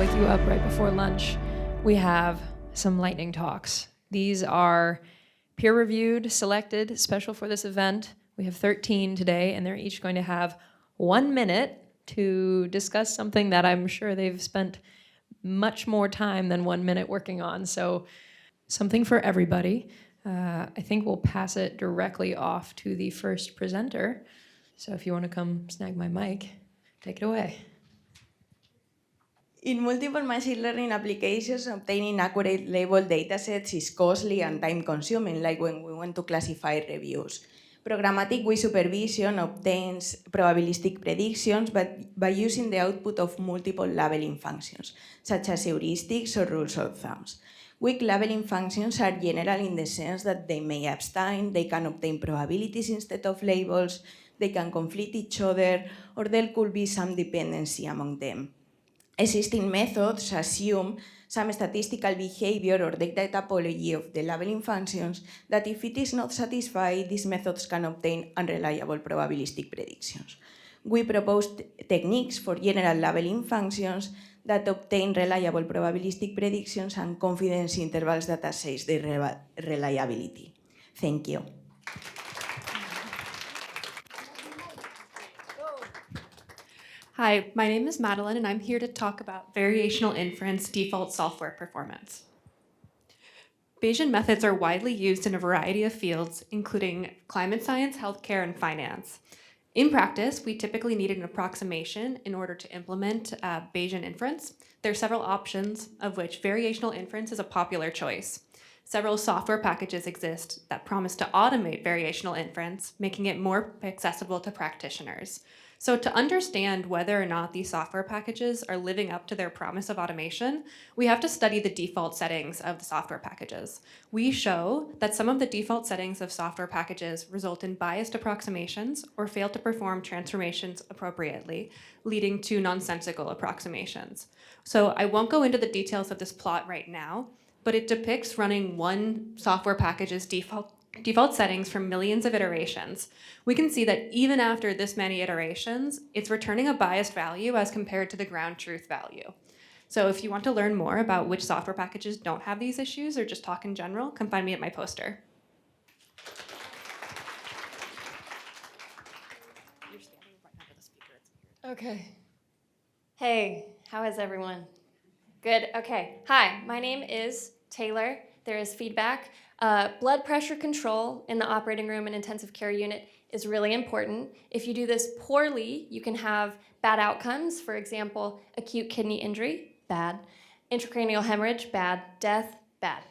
wake you up right before lunch, we have some lightning talks. These are peer-reviewed, selected, special for this event. We have 13 today, and they're each going to have 1 minute to discuss something that I'm sure they've spent much more time than 1 minute working on. So something for everybody. I think we'll pass it directly off to the first presenter. So if you want to come snag my mic, take it away. In multiple machine learning applications, obtaining accurate label datasets is costly and time-consuming, like when we want to classify reviews. Programmatic with supervision obtains probabilistic predictions by using the output of multiple labeling functions, such as heuristics or rules of thumbs. Weak labeling functions are general in the sense that they may abstain, they can obtain probabilities instead of labels, they can conflict each other, or there could be some dependency among them. Existing methods assume some statistical behavior or data topology of the labeling functions that if it is not satisfied, these methods can obtain unreliable probabilistic predictions. We proposed techniques for general labeling functions that obtain reliable probabilistic predictions and confidence intervals that assess their reliability. Thank you. Hi, my name is Madeline, and I'm here to talk about variational inference default software performance. Bayesian methods are widely used in a variety of fields, including climate science, healthcare, and finance. In practice, we typically need an approximation in order to implement Bayesian inference. There are several options, of which variational inference is a popular choice. Several software packages exist that promise to automate variational inference, making it more accessible to practitioners. So to understand whether or not these software packages are living up to their promise of automation, we have to study the default settings of the software packages. We show that some of the default settings of software packages result in biased approximations or fail to perform transformations appropriately, leading to nonsensical approximations. So I won't go into the details of this plot right now, but it depicts running one software package's default settings for millions of iterations. We can see that even after this many iterations, it's returning a biased value as compared to the ground truth value. So if you want to learn more about which software packages don't have these issues or just talk in general, come find me at my poster. Okay. Hey, how is everyone? Good, okay. Hi, my name is Taylor. There is feedback. Blood pressure control in the operating room and intensive care unit is really important. If you do this poorly, you can have bad outcomes. For example, acute kidney injury, bad. Intracranial hemorrhage, bad. Death, bad.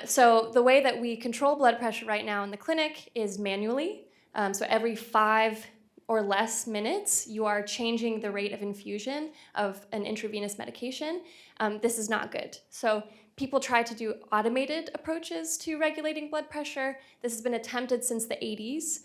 So the way that we control blood pressure right now in the clinic is manually. So every 5 or less minutes, you are changing the rate of infusion of an intravenous medication. This is not good. So people try to do automated approaches to regulating blood pressure. This has been attempted since the 80s.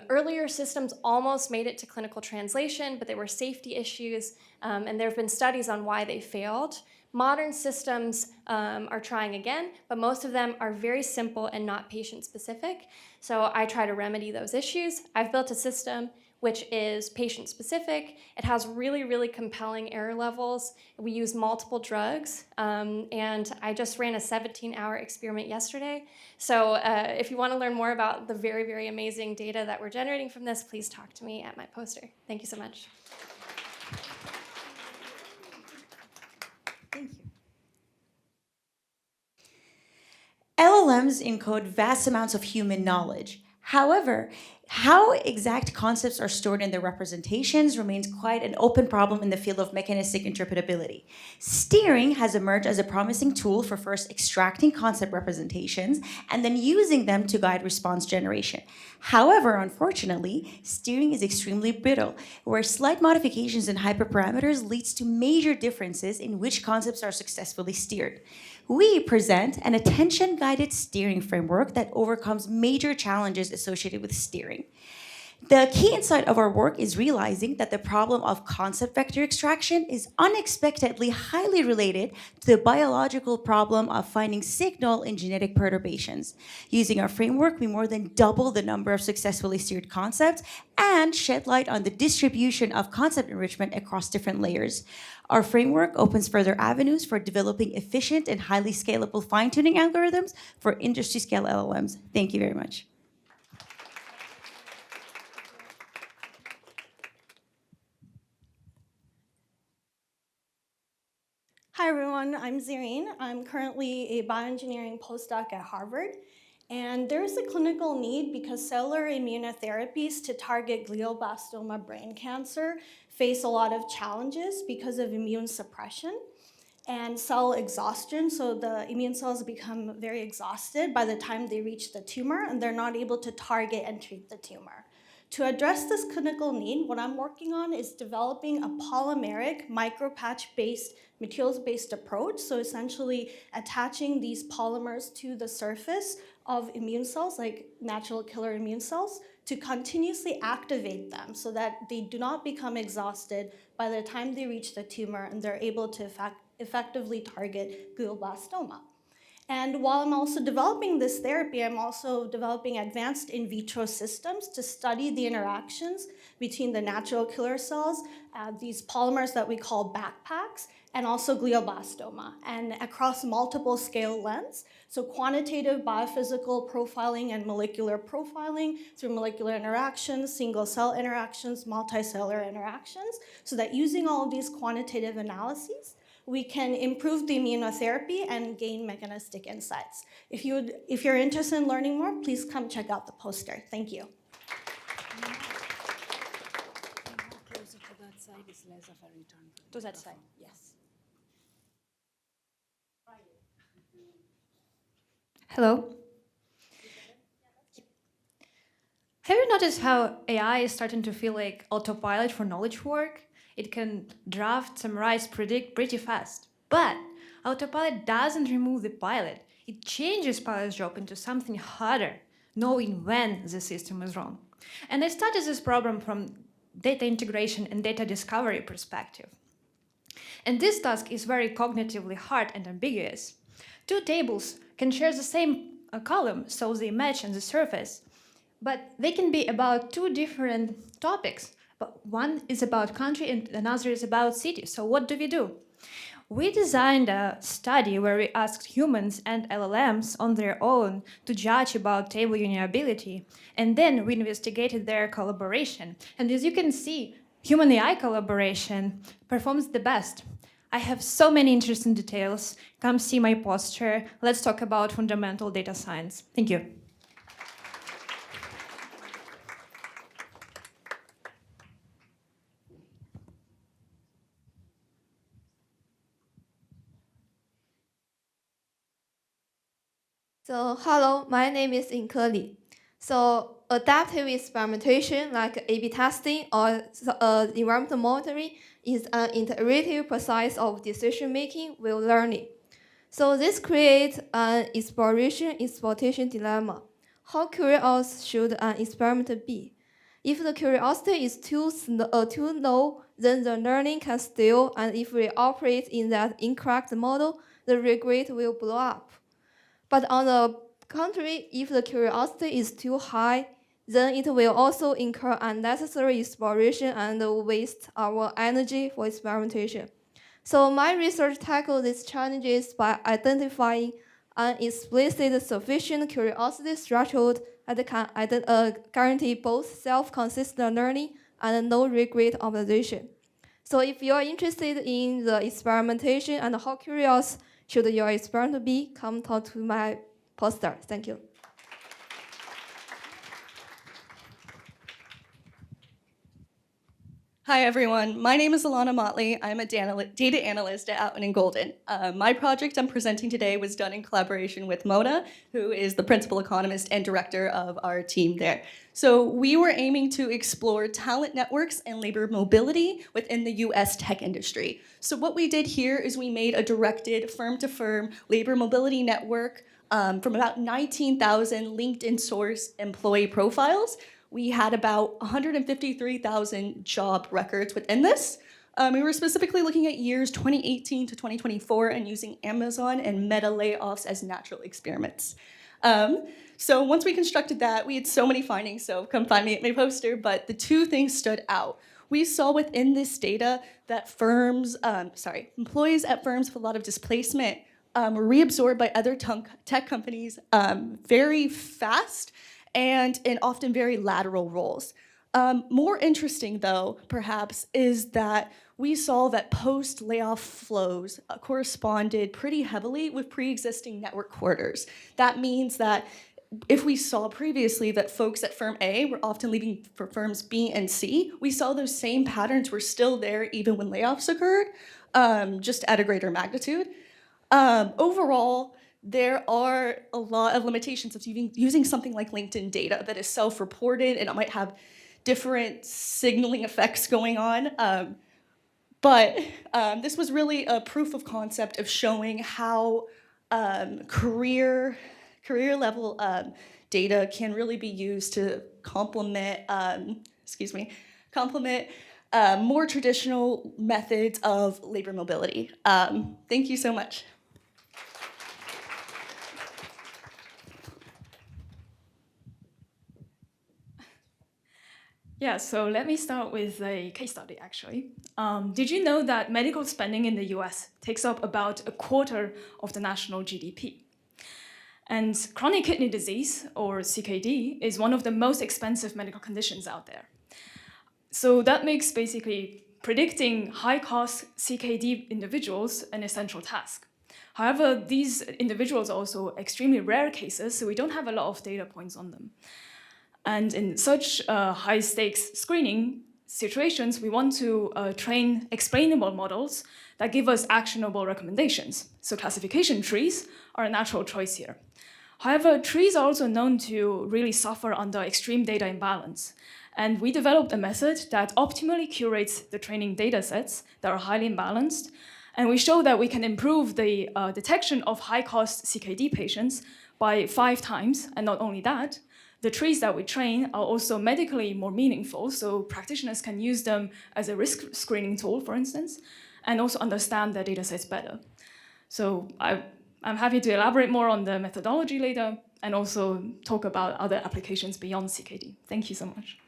Earlier systems almost made it to clinical translation, but there were safety issues, and there have been studies on why they failed. Modern systems are trying again, but most of them are very simple and not patient-specific. So I try to remedy those issues. I've built a system which is patient-specific. It has really, really compelling error levels. We use multiple drugs, and I just ran a 17-hour experiment yesterday. So if you want to learn more about the very, very amazing data that we're generating from this, please talk to me at my poster. Thank you so much. Thank you. LLMs encode vast amounts of human knowledge. However, how exact concepts are stored in their representations remains quite an open problem in the field of mechanistic interpretability. Steering has emerged as a promising tool for first extracting concept representations and then using them to guide response generation. However, unfortunately, steering is extremely brittle, where slight modifications in hyperparameters leads to major differences in which concepts are successfully steered. We present an attention-guided steering framework that overcomes major challenges associated with steering. The key insight of our work is realizing that the problem of concept vector extraction is unexpectedly highly related to the biological problem of finding signal in genetic perturbations. Using our framework, we more than double the number of successfully steered concepts and shed light on the distribution of concept enrichment across different layers. Our framework opens further avenues for developing efficient and highly scalable fine-tuning algorithms for industry-scale LLMs. Thank you very much. Hi everyone, I'm Zirine. I'm currently a bioengineering postdoc at Harvard. And there's a clinical need because cellular immunotherapies to target glioblastoma brain cancer face a lot of challenges because of immune suppression and cell exhaustion. So the immune cells become very exhausted by the time they reach the tumor and they're not able to target and treat the tumor. To address this clinical need, what I'm working on is developing a polymeric micropatch-based, materials-based approach. So essentially attaching these polymers to the surface of immune cells, like natural killer immune cells, to continuously activate them so that they do not become exhausted by the time they reach the tumor and they're able to effectively target glioblastoma. And while I'm also developing this therapy, I'm also developing advanced in vitro systems to study the interactions between the natural killer cells, these polymers that we call backpacks, and also glioblastoma, and across multiple scale lengths. So quantitative biophysical profiling and molecular profiling through molecular interactions, single cell interactions, multicellular interactions, so that using all of these quantitative analyses, we can improve the immunotherapy and gain mechanistic insights. If you're interested in learning more, please come check out the poster. Thank you. Closer to that side is less of a return. To that side, yes. Hello. Have you noticed how AI is starting to feel like autopilot for knowledge work? It can draft, summarize, predict pretty fast. But autopilot doesn't remove the pilot. It changes pilot's job into something harder, knowing when the system is wrong. And I studied this problem from data integration and data discovery perspective. And this task is very cognitively hard and ambiguous. Two tables can share the same column, so they match on the surface, but they can be about two different topics. But one is about country and another is about city. So what do? We designed a study where we asked humans and LLMs on their own to judge about table uniability, and then we investigated their collaboration. And as you can see, human-AI collaboration performs the best. I have so many interesting details. Come see my poster. Let's talk about fundamental data science. Thank you. So, hello, my name is Inke Li. So, adaptive experimentation like A/B testing or environmental monitoring is an iterative process of decision making with learning. So, this creates an exploration-exploitation dilemma. How curious should an experiment be? If the curiosity is too low, then the learning can stall, and if we operate in that incorrect model, the regret will blow up. But on the contrary, if the curiosity is too high, then it will also incur unnecessary exploration and waste our energy for experimentation. So my research tackled these challenges by identifying an explicit sufficient curiosity threshold that can guarantee both self-consistent learning and no regret observation. So if you are interested in the experimentation and how curious should your experiment be, come talk to my poster. Thank you. Hi, everyone. My name is Alana Motley. I'm a data analyst at Outman & Golden. My project I'm presenting today was done in collaboration with Mona, who is the principal economist and director of our team there. So we were aiming to explore talent networks and labor mobility within the US tech industry. So what we did here is we made a directed firm-to-firm labor mobility network from about 19,000 LinkedIn source employee profiles. we had about 153,000 job records within this. We were specifically looking at years 2018 to 2024 and using Amazon and Meta layoffs as natural experiments. So once we constructed that, we had so many findings, so come find me at my poster, but the two things stood out. We saw within this data that employees at firms with a lot of displacement were reabsorbed by other tech companies very fast and in often very lateral roles. More interesting, though, perhaps, is that we saw that post-layoff flows corresponded pretty heavily with pre-existing network corridors. That means that if we saw previously that folks at firm A were often leaving for firms B and C, we saw those same patterns were still there even when layoffs occurred, just at a greater magnitude. Overall, there are a lot of limitations of using something like LinkedIn data that is self-reported and it might have different signaling effects going on. But this was really a proof of concept of showing how career level data can really be used to complement more traditional methods of labor mobility. Thank you so much. Yeah, so let me start with a case study, actually. Did you know that medical spending in the US takes up about a quarter of the national GDP? And chronic kidney disease, or CKD, is one of the most expensive medical conditions out there. So that makes basically predicting high-cost CKD individuals an essential task. However, these individuals are also extremely rare cases, so we don't have a lot of data points on them. And in such high-stakes screening situations, we want to train explainable models that give us actionable recommendations. So classification trees are a natural choice here. However, trees are also known to really suffer under extreme data imbalance. And we developed a method that optimally curates the training data sets that are highly imbalanced. And we show that we can improve the detection of high-cost CKD patients by 5 times. And not only that, the trees that we train are also medically more meaningful, so practitioners can use them as a risk screening tool, for instance, and also understand their data sets better. So I'm happy to elaborate more on the methodology later and also talk about other applications beyond CKD. Thank you so much.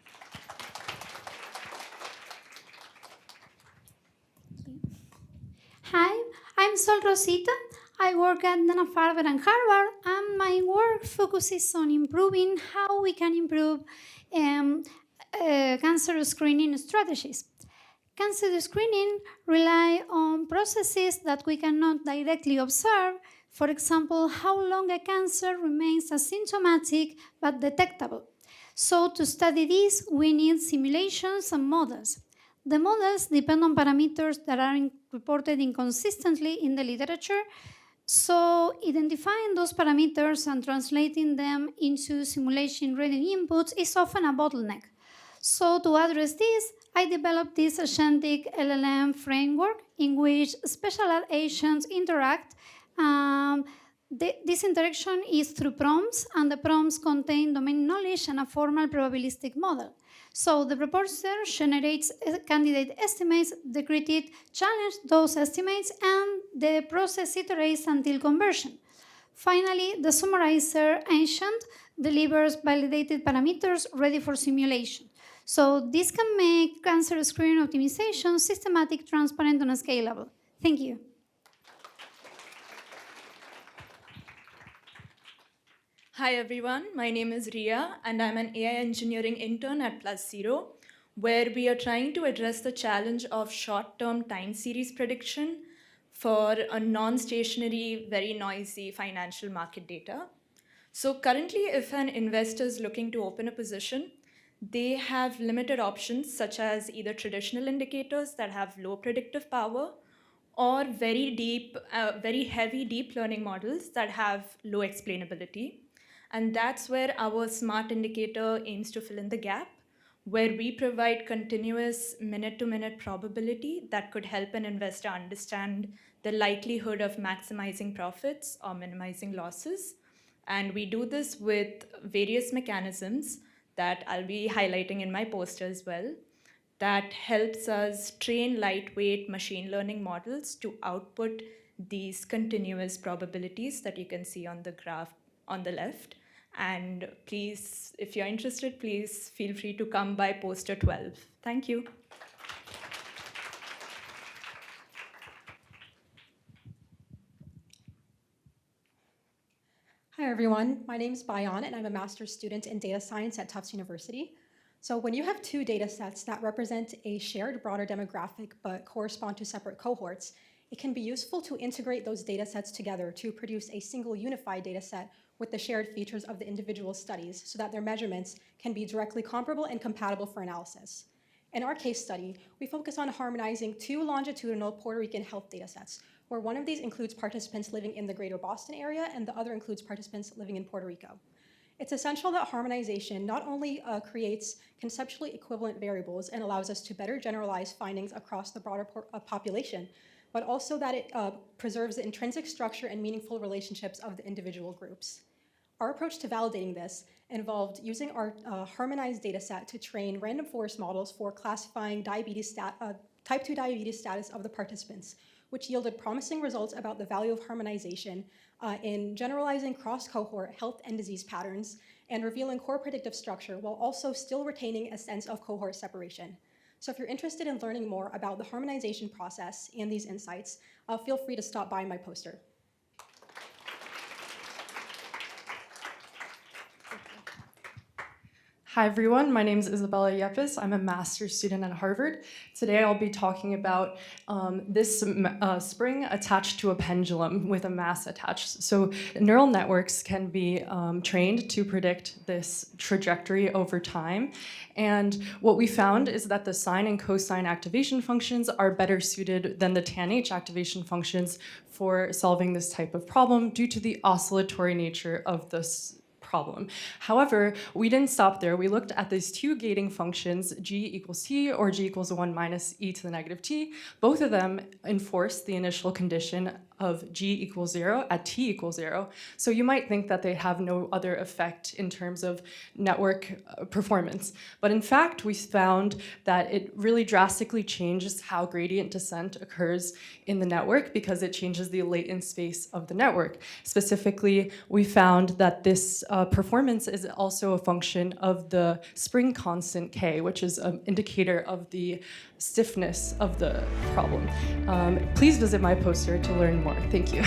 Hi, I'm Sol Rosita. I work at Dana-Farber and Harvard, and my work focuses on improving how we can improve cancer screening strategies. Cancer screening rely on processes that we cannot directly observe. For example, how long a cancer remains asymptomatic but detectable. So to study this, we need simulations and models. The models depend on parameters that are reported inconsistently in the literature. So identifying those parameters and translating them into simulation-ready inputs is often a bottleneck. So to address this, I developed this agentic LLM framework in which special agents interact. This interaction is through prompts, and the prompts contain domain knowledge and a formal probabilistic model. So the proposer generates candidate estimates, the critic challenges those estimates, and the process iterates until conversion. Finally, the summarizer agent delivers validated parameters ready for simulation. So this can make cancer screening optimization systematic, transparent, and scalable. Thank you. Hi everyone, my name is Ria and I'm an AI engineering intern at +0, where we are trying to address the challenge of short-term time series prediction for a non-stationary, very noisy financial market data. So currently, if an investor is looking to open a position, they have limited options such as either traditional indicators that have low predictive power or very heavy deep learning models that have low explainability. And that's where our smart indicator aims to fill in the gap, where we provide continuous minute-to-minute probability that could help an investor understand the likelihood of maximizing profits or minimizing losses. And we do this with various mechanisms that I'll be highlighting in my poster as well, that helps us train lightweight machine learning models to output these continuous probabilities that you can see on the graph on the left. And please, if you're interested, please feel free to come by poster 12. Thank you. Hi everyone, my name is Bayan and I'm a master's student in data science at Tufts University. So when you have two data sets that represent a shared broader demographic but correspond to separate cohorts, it can be useful to integrate those data sets together to produce a single unified data set with the shared features of the individual studies so that their measurements can be directly comparable and compatible for analysis. In our case study, we focus on harmonizing two longitudinal Puerto Rican health data sets, where one of these includes participants living in the greater Boston area and the other includes participants living in Puerto Rico. It's essential that harmonization not only creates conceptually equivalent variables and allows us to better generalize findings across the broader population, but also that it preserves the intrinsic structure and meaningful relationships of the individual groups. Our approach to validating this involved using our harmonized data set to train random forest models for classifying type 2 diabetes status of the participants, which yielded promising results about the value of harmonization in generalizing cross-cohort health and disease patterns and revealing core predictive structure while also still retaining a sense of cohort separation. So if you're interested in learning more about the harmonization process and these insights, feel free to stop by my poster. Hi everyone, my name is Isabella Yepes. I'm a master's student at Harvard. Today I'll be talking about this spring attached to a pendulum with a mass attached. So neural networks can be trained to predict this trajectory over time. And what we found is that the sine and cosine activation functions are better suited than the tanh activation functions for solving this type of problem due to the oscillatory nature of this problem. However, we didn't stop there. We looked at these two gating functions, g equals t or g equals 1 minus e to the negative t. Both of them enforce the initial condition of g equals 0 at t equals 0. So you might think that they have no other effect in terms of network performance. But in fact, we found that it really drastically changes how gradient descent occurs in the network because it changes the latent space of the network. Specifically, we found that this performance is also a function of the spring constant k, which is an indicator of the stiffness of the problem. Please visit my poster to learn more. Thank you.